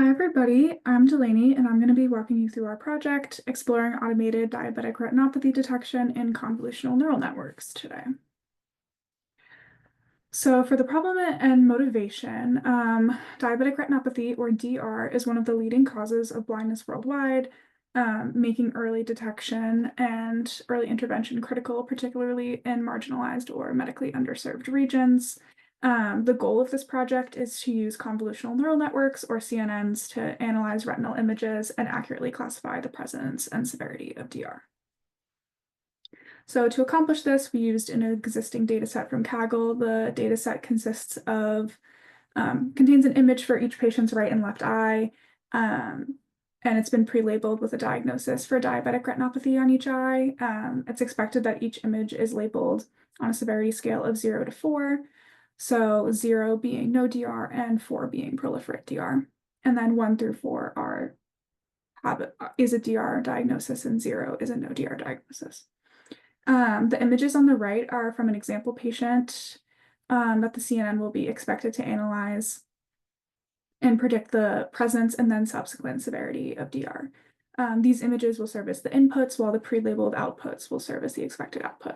Hi, everybody. I'm Delaney, and I'm going to be walking you through our project exploring automated diabetic retinopathy detection in convolutional neural networks today. So, for the problem and motivation, diabetic retinopathy, or DR, is one of the leading causes of blindness worldwide, making early detection and early intervention critical, particularly in marginalized or medically underserved regions. The goal of this project is to use convolutional neural networks, or CNNs, to analyze retinal images and accurately classify the presence and severity of DR. So to accomplish this, we used an existing data set from Kaggle. The data set consists of, contains an image for each patient's right and left eye, and it's been pre-labeled with a diagnosis for diabetic retinopathy on each eye. It's expected that each image is labeled on a severity scale of 0 to 4. So 0 being no DR and 4 being proliferate DR. And then 1 through 4 is a DR diagnosis and 0 is a no DR diagnosis. The images on the right are from an example patient that the CNN will be expected to analyze and predict the presence and then subsequent severity of DR. These images will serve as the inputs, while the pre-labeled outputs will serve as the expected output.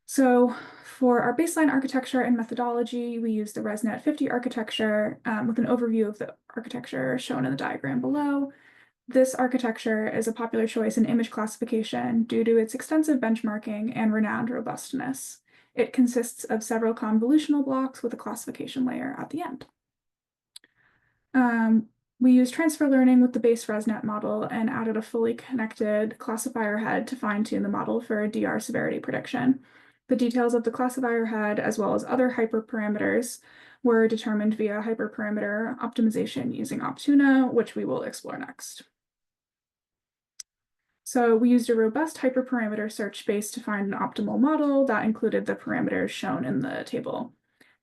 So for our baseline architecture and methodology, we use the ResNet 50 architecture with an overview of the architecture shown in the diagram below. This architecture is a popular choice in image classification due to its extensive benchmarking and renowned robustness. It consists of several convolutional blocks with a classification layer at the end. We use transfer learning with the base ResNet model and added a fully connected classifier head to fine-tune the model for DR severity prediction. The details of the classifier head, as well as other hyperparameters, were determined via hyperparameter optimization using Optuna, which we will explore next. So we used a robust hyperparameter search space to find an optimal model that included the parameters shown in the table.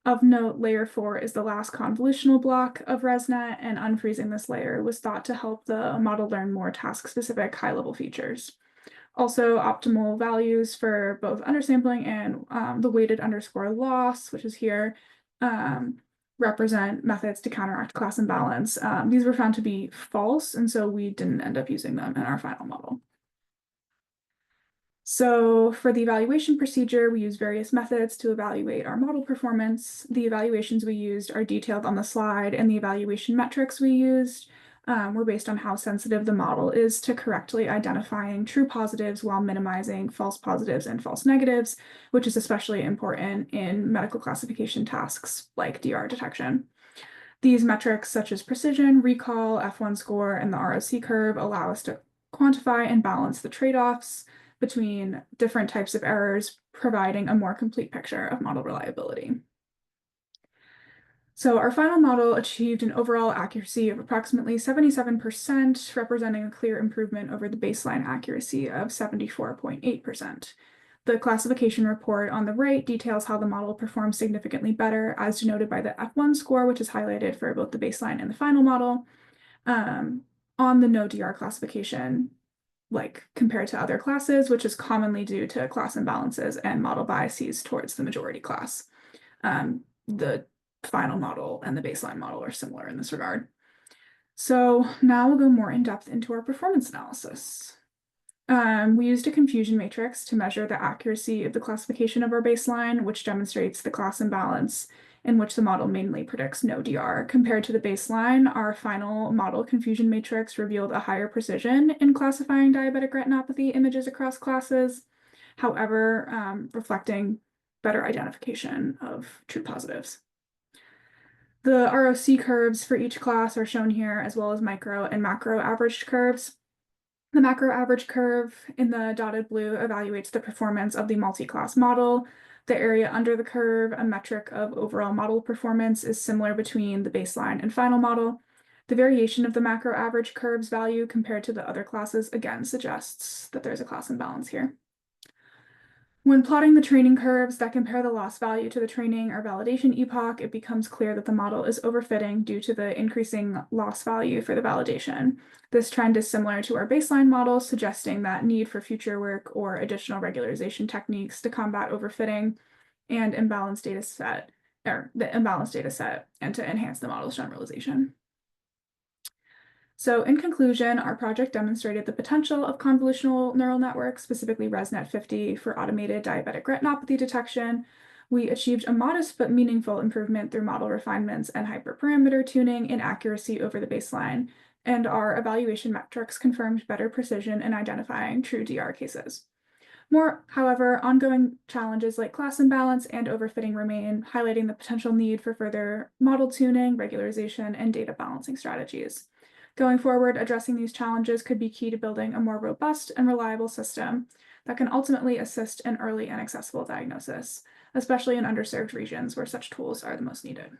Of note, layer 4 is the last convolutional block of ResNet, and unfreezing this layer was thought to help the model learn more task-specific high-level features. Also, optimal values for both undersampling and the weighted underscore loss, which is here, represent methods to counteract class imbalance. These were found to be false, and so we didn't end up using them in our final model. So for the evaluation procedure, we use various methods to evaluate our model performance. The evaluations we used are detailed on the slide, and the evaluation metrics we used were based on how sensitive the model is to correctly identifying true positives while minimizing false positives and false negatives, which is especially important in medical classification tasks like DR detection. These metrics, such as precision, recall, F1 score, and the ROC curve, allow us to quantify and balance the trade-offs between different types of errors, providing a more complete picture of model reliability. So our final model achieved an overall accuracy of approximately 77%, representing a clear improvement over the baseline accuracy of 74.8%. The classification report on the right details how the model performs significantly better, as denoted by the F1 score, which is highlighted for both the baseline and the final model, on the no DR classification, like compared to other classes, which is commonly due to class imbalances and model biases towards the majority class. The final model and the baseline model are similar in this regard. So now we'll go more in depth into our performance analysis. We used a confusion matrix to measure the accuracy of the classification of our baseline, which demonstrates the class imbalance in which the model mainly predicts no DR. Compared to the baseline, our final model confusion matrix revealed a higher precision in classifying diabetic retinopathy images across classes, however, reflecting better identification of true positives. The ROC curves for each class are shown here, as well as micro and macro averaged curves. The macro average curve in the dotted blue evaluates the performance of the multi-class model. The area under the curve, a metric of overall model performance, is similar between the baseline and final model. The variation of the macro average curve's value compared to the other classes again suggests that there's a class imbalance here. When plotting the training curves that compare the loss value to the training or validation epoch, it becomes clear that the model is overfitting due to the increasing loss value for the validation. This trend is similar to our baseline model, suggesting that need for future work or additional regularization techniques to combat overfitting and imbalanced data set or the imbalanced data set and to enhance the model's generalization. So in conclusion, our project demonstrated the potential of convolutional neural networks, specifically ResNet-50, for automated diabetic retinopathy detection. We achieved a modest but meaningful improvement through model refinements and hyperparameter tuning in accuracy over the baseline, and our evaluation metrics confirmed better precision in identifying true DR cases. However, ongoing challenges like class imbalance and overfitting remain, highlighting the potential need for further model tuning, regularization, and data balancing strategies. Going forward, addressing these challenges could be key to building a more robust and reliable system that can ultimately assist in early and accessible diagnosis, especially in underserved regions where such tools are the most needed.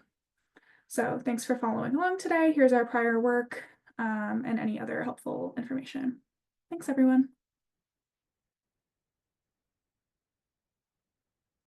So thanks for following along today. Here's our prior work and any other helpful information. Thanks, everyone.